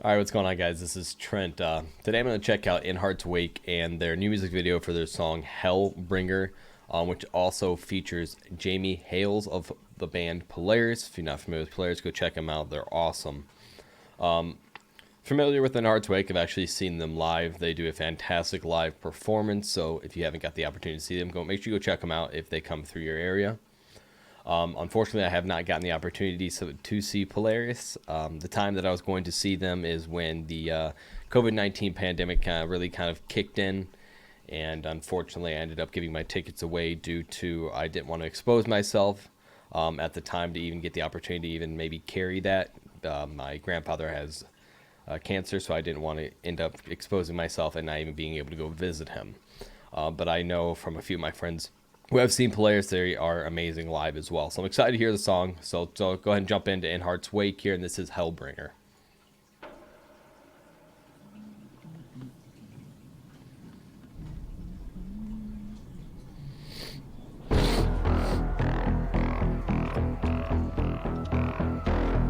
All right, what's going on, guys? This is Trent. Today I'm going to check out In Heart's Wake and their new music video for their song Hellbringer, which also features Jamie Hales of the band Polaris. If you're not familiar with Polaris, go check them out. They're awesome. Familiar with In Heart's Wake, I've actually seen them live. They do a fantastic live performance, so if you haven't got the opportunity to see them, make sure you go check them out if they come through your area. Unfortunately, I have not gotten the opportunity to see Polaris. The time that I was going to see them is when the COVID-19 pandemic really kind of kicked in, and unfortunately, I ended up giving my tickets away due to I didn't want to expose myself at the time to even get the opportunity to even maybe carry that. My grandfather has cancer, so I didn't want to end up exposing myself and not even being able to go visit him. But I know from a few of my friends who have seen Polaris, they are amazing live as well. So I'm excited to hear the song. So go ahead and jump into In Heart's Wake here, and this is Hellbringer.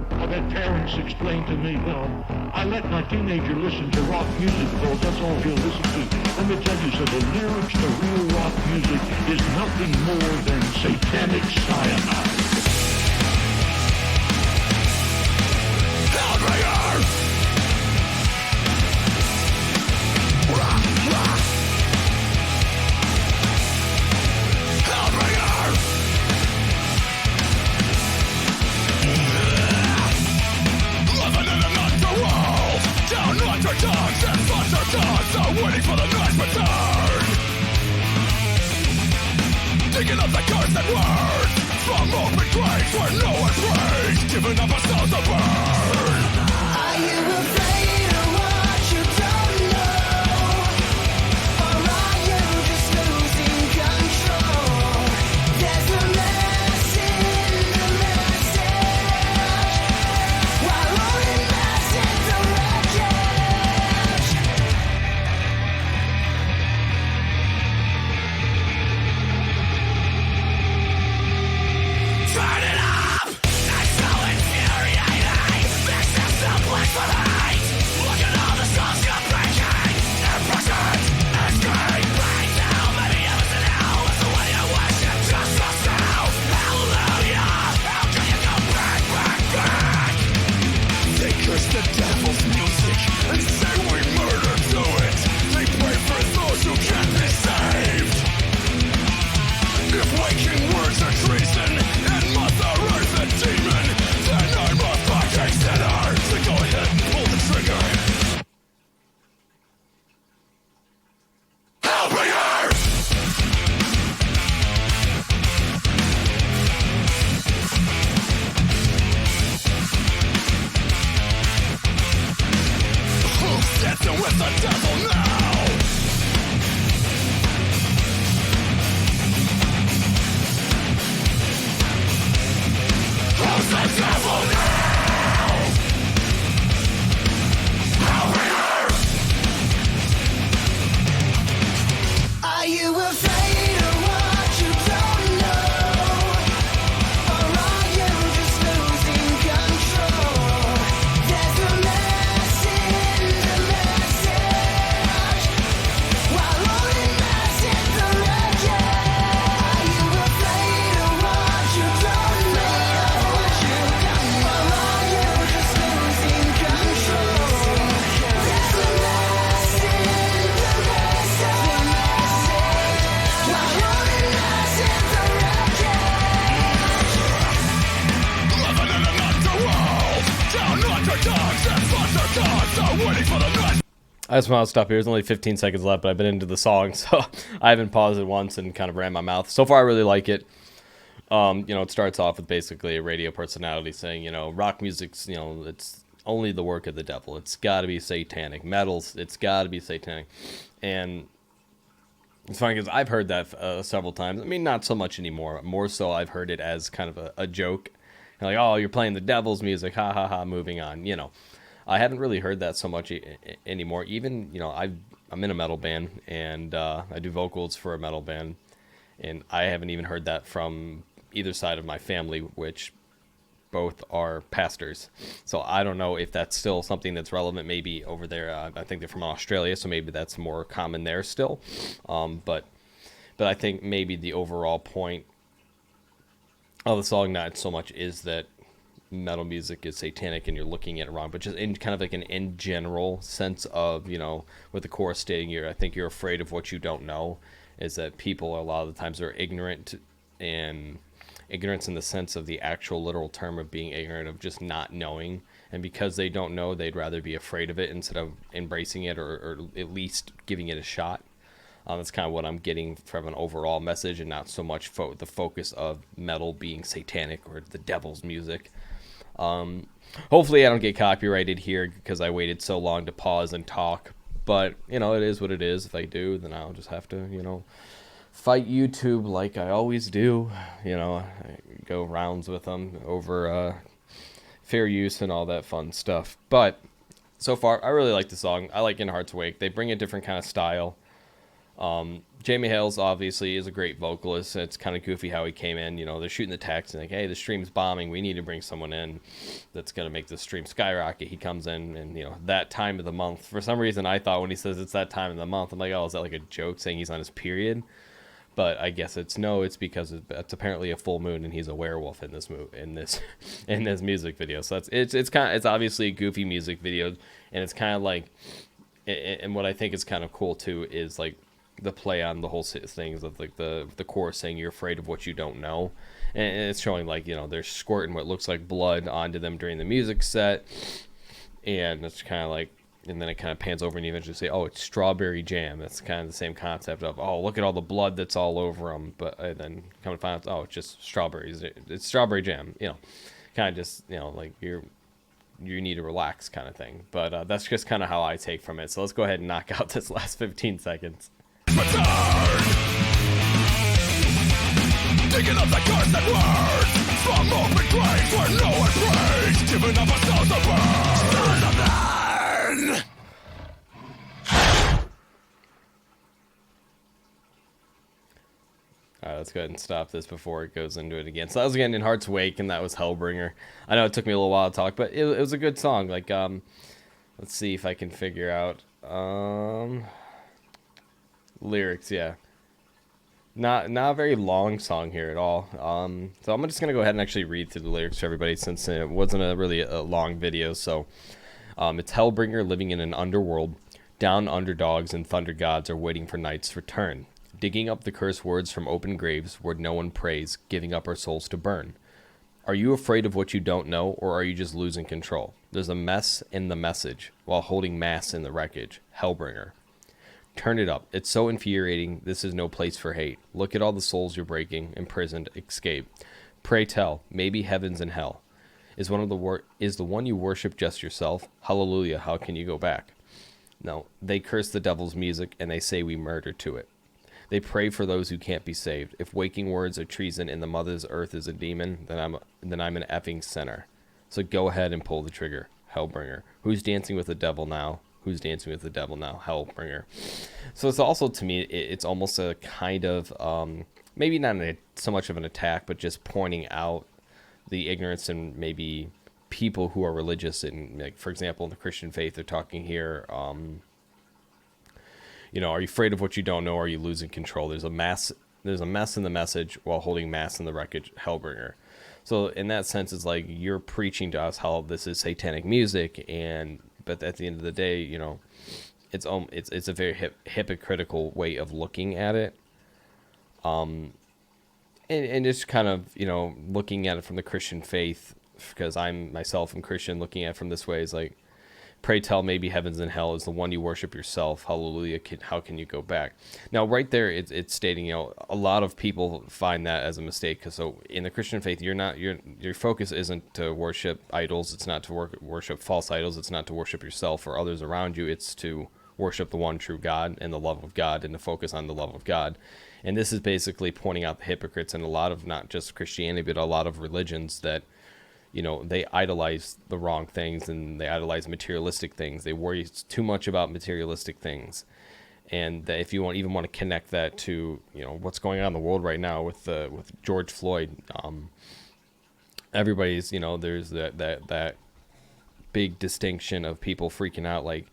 I've had parents explain to me, well, I let my teenager listen to rock music because that's all he'll listen to. Let me tell you, so the lyrics to real rock music is nothing more than satanic cyanide. Hellbringer! Rock, rock! Hellbringer! Living in an underworld, down underdogs and foster dogs are waiting for the night's return. Digging up the cursed words from open graves where no one's raised, giving up ourselves to burn. Are you afraid of what you don't know? Or are you just losing control? There's a mess in the message, while only mess in the wreckage. Turn it up! I'm so infuriating. This is the place for hate. Look at all the souls you're breaking. Impressions, escape. Right now, many of us in hell is the way you worship just yourself. Hallelujah! How can you go back, back, back? They curse the devil's music and say we murder to it. They pray for those who can't be saved. If waking words are treason and Mother Earth a demon, then I'm a fucking sinner. So go ahead and pull the trigger. Hellbringer! Who's dancing with the devil now? Who's the devil now? Hellbringer! Are you afraid of what you don't know? Or are you just losing control? There's a mess in the message, while only mess in the wreckage. Are you afraid of what you don't know? Or are you just losing control? There's a mess in the message, while only mess in the wreckage. Living in an underworld, down underdogs and foster dogs are waiting for the night. I just want to stop here. There's only 15 seconds left, but I've been into the song, so I haven't paused it once and kind of ran my mouth. So far, I really like it. It starts off with basically a radio personality saying, rock music's, it's only the work of the devil. It's got to be satanic. Metals, it's got to be satanic. And it's funny because I've heard that several times. I mean, not so much anymore. More so, I've heard it as kind of a joke. Like, oh, you're playing the devil's music. Ha, ha, ha, moving on. I haven't really heard that so much anymore. Even, I'm in a metal band, and I do vocals for a metal band. And I haven't even heard that from either side of my family, which both are pastors. So I don't know if that's still something that's relevant maybe over there. I think they're from Australia, so maybe that's more common there still. But I think maybe the overall point of the song not so much is that metal music is satanic and you're looking at it wrong, but just in kind of like an in general sense of, you know, with the chorus stating I think you're afraid of what you don't know, is that people a lot of the times are ignorant, and ignorance in the sense of the actual literal term of being ignorant, of just not knowing, and because they don't know, they'd rather be afraid of it instead of embracing it, or at least giving it a shot. That's kind of what I'm getting from an overall message, and not so much the focus of metal being satanic or the devil's music. Hopefully I don't get copyrighted here because I waited so long to pause and talk, but you know, it is what it is. If I do, then I'll just have to, you know, fight YouTube like I always do. You know, I go rounds with them over fair use and all that fun stuff. But so far, I really like the song. I like In Heart's Wake. They bring a different kind of style. Jamie Hales obviously is a great vocalist. It's kind of goofy how he came in. You know, they're shooting the text and like, hey, the stream's bombing. We need to bring someone in that's going to make the stream skyrocket. He comes in and, you know, that time of the month. For some reason, I thought when he says it's that time of the month, I'm like, oh, is that like a joke saying he's on his period? But I guess it's because it's apparently a full moon and he's a werewolf in this in this music video. So it's obviously a goofy music video, and it's kind of like, and what I think is kind of cool too is like the play on the whole things of like the chorus saying you're afraid of what you don't know, and it's showing like, you know, they're squirting what looks like blood onto them during the music set, and it's kind of like, and then it kind of pans over and you eventually say, oh, it's strawberry jam. That's kind of the same concept of, oh, look at all the blood that's all over them. But then come to find out, oh, it's just strawberries. It's strawberry jam. You know, kind of just, you know, like you need to relax kind of thing. But that's just kind of how I take from it. So let's go ahead and knock out this last 15 seconds. Digging up the cursed words from open graves where no one prays, giving up ourselves a burn. Alright, let's go ahead and stop this before it goes into it again. So that was again In Heart's Wake, and that was Hellbringer. I know it took me a little while to talk, but it was a good song. Like, let's see if I can figure out lyrics. Yeah, not a very long song here at all. So I'm just gonna go ahead and actually read through the lyrics for everybody, since it wasn't really a long video. So it's Hellbringer living in an underworld. Down underdogs and thunder gods are waiting for night's return, digging up the cursed words from open graves where no one prays, giving up our souls to burn. Are you afraid of what you don't know, or are you just losing control? There's a mess in the message while holding mass in the wreckage. Hellbringer. Turn it up. It's so infuriating. This is no place for hate. Look at all the souls you're breaking, imprisoned, escape. Pray tell, maybe heaven's in hell. Is the one you worship just yourself? Hallelujah, how can you go back? No, they curse the devil's music and they say we murder to it. They pray for those who can't be saved. If waking words are treason and the mother's earth is a demon, then I'm an effing sinner. So go ahead and pull the trigger. Hellbringer. Who's dancing with the devil now? Who's dancing with the devil now? Hellbringer. So it's also, to me, it's almost a kind of, maybe not so much of an attack, but just pointing out the ignorance and maybe people who are religious. And, like, for example, in the Christian faith, they're talking here, you know, are you afraid of what you don't know? Or are you losing control? There's a mess in the message while holding mass in the wreckage. Hellbringer. So in that sense, it's like you're preaching to us how this is satanic music, but at the end of the day, you know, it's a very hypocritical way of looking at it. And just kind of, you know, looking at it from the Christian faith, because I'm myself am Christian, looking at it from this way is like, pray tell, maybe heaven's in hell, is the one you worship yourself. Hallelujah, how can you go back? Now, right there, it's stating, you know, a lot of people find that as a mistake. Because so in the Christian faith, your focus isn't to worship idols. It's not to worship false idols. It's not to worship yourself or others around you. It's to worship the one true God and the love of God, and to focus on the love of God. And this is basically pointing out the hypocrites in a lot of, not just Christianity, but a lot of religions that, you know, they idolize the wrong things, and they idolize materialistic things. They worry too much about materialistic things. And that if you even want to connect that to, you know, what's going on in the world right now with George Floyd, everybody's, you know, there's that big distinction of people freaking out, like,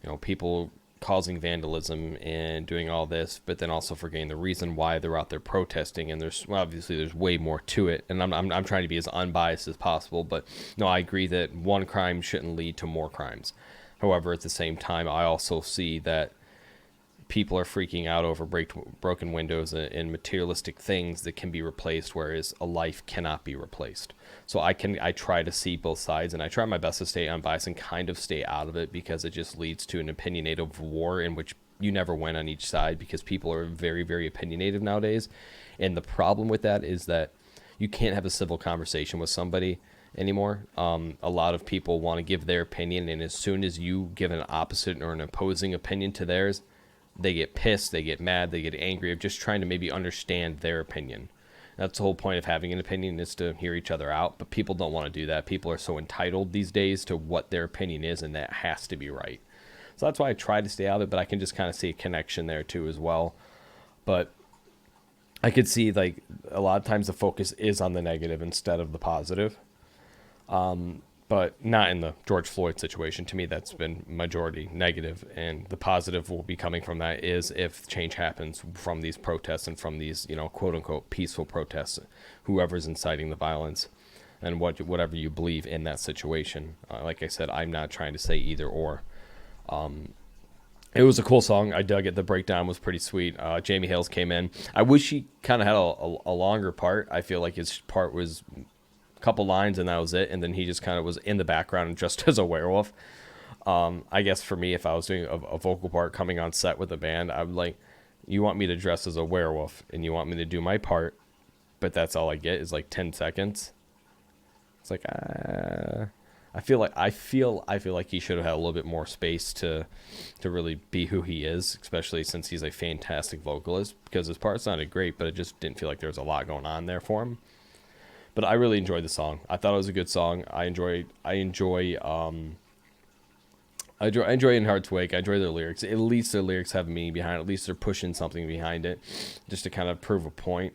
you know, people causing vandalism and doing all this, but then also forgetting the reason why they're out there protesting. And there's, well, obviously there's way more to it, and I'm trying to be as unbiased as possible, but no, I agree that one crime shouldn't lead to more crimes. However, at the same time, I also see that people are freaking out over broken windows and materialistic things that can be replaced, whereas a life cannot be replaced. So I try to see both sides, and I try my best to stay unbiased and kind of stay out of it, because it just leads to an opinionated war in which you never win on each side, because people are very, very opinionated nowadays. And the problem with that is that you can't have a civil conversation with somebody anymore. A lot of people want to give their opinion, and as soon as you give an opposite or an opposing opinion to theirs, they get pissed, they get mad, they get angry of just trying to maybe understand their opinion. That's the whole point of having an opinion, is to hear each other out, but people don't want to do that. People are so entitled these days to what their opinion is, and that has to be right. So that's why I try to stay out of it, but I can just kind of see a connection there too as well. But I could see, like, a lot of times the focus is on the negative instead of the positive. But not in the George Floyd situation. To me, that's been majority negative, and the positive will be coming from that is if change happens from these protests and from these, you know, quote unquote peaceful protests, whoever's inciting the violence, and whatever you believe in that situation. Like I said, I'm not trying to say either or. It was a cool song. I dug it. The breakdown was pretty sweet. Jamie Hales came in. I wish he kind of had a longer part. I feel like his part was couple lines and that was it, and then he just kind of was in the background just as a werewolf. I guess for me, if I was doing a vocal part coming on set with a band, I would like, you want me to dress as a werewolf and you want me to do my part, but that's all I get is like 10 seconds. It's like I feel like he should have had a little bit more space to really be who he is, especially since he's a fantastic vocalist, because his part sounded great, but it just didn't feel like there was a lot going on there for him. But I really enjoyed the song. I thought it was a good song. I enjoy In Heart's Wake. I enjoy their lyrics. At least their lyrics have meaning behind it. At least they're pushing something behind it, just to kind of prove a point.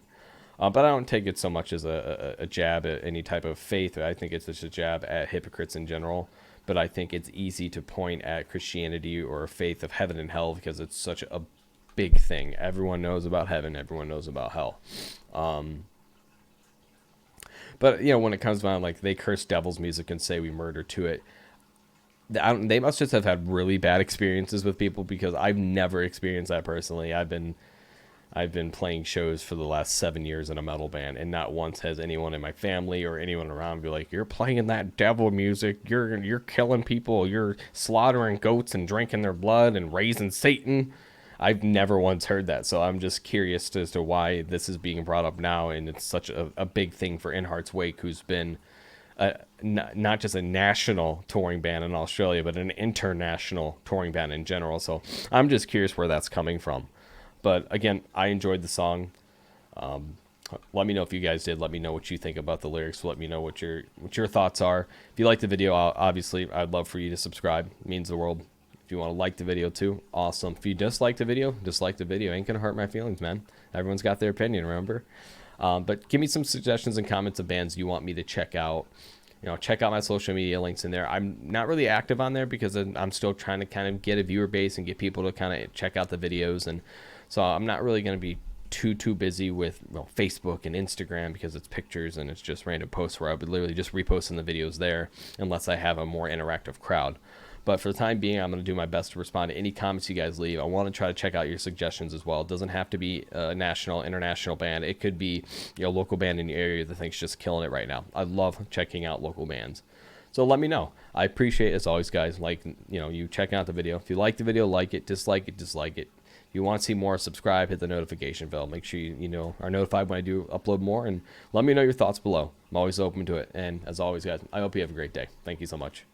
But I don't take it so much as a jab at any type of faith. I think it's just a jab at hypocrites in general. But I think it's easy to point at Christianity or a faith of heaven and hell because it's such a big thing. Everyone knows about heaven. Everyone knows about hell. But, you know, when it comes down, like, they curse devil's music and say we murder to it, they must just have had really bad experiences with people, because I've never experienced that personally. I've been playing shows for the last 7 years in a metal band, and not once has anyone in my family or anyone around be like, you're playing that devil music, you're killing people, you're slaughtering goats and drinking their blood and raising Satan. I've never once heard that, so I'm just curious as to why this is being brought up now, and it's such a big thing for In Heart's Wake, who's been not just a national touring band in Australia, but an international touring band in general. So I'm just curious where that's coming from. But again, I enjoyed the song. Let me know if you guys did. Let me know what you think about the lyrics. Let me know what your thoughts are. If you like the video, obviously, I'd love for you to subscribe. It means the world. If you want to like the video too, awesome. If you dislike the video, dislike the video. Ain't gonna hurt my feelings, man. Everyone's got their opinion, remember? But give me some suggestions and comments of bands you want me to check out. You know, check out my social media links in there. I'm not really active on there because I'm still trying to kind of get a viewer base and get people to kind of check out the videos. And so I'm not really going to be too busy with Facebook and Instagram, because it's pictures and it's just random posts where I would literally just reposting the videos there unless I have a more interactive crowd. But for the time being, I'm going to do my best to respond to any comments you guys leave. I want to try to check out your suggestions as well. It doesn't have to be a national, international band. It could be a local band in your area that thinks just killing it right now. I love checking out local bands. So let me know. I appreciate, as always, guys, you checking out the video. If you like the video, like it, dislike it, dislike it. If you want to see more, subscribe, hit the notification bell. Make sure you are notified when I do upload more, and let me know your thoughts below. I'm always open to it. And as always, guys, I hope you have a great day. Thank you so much.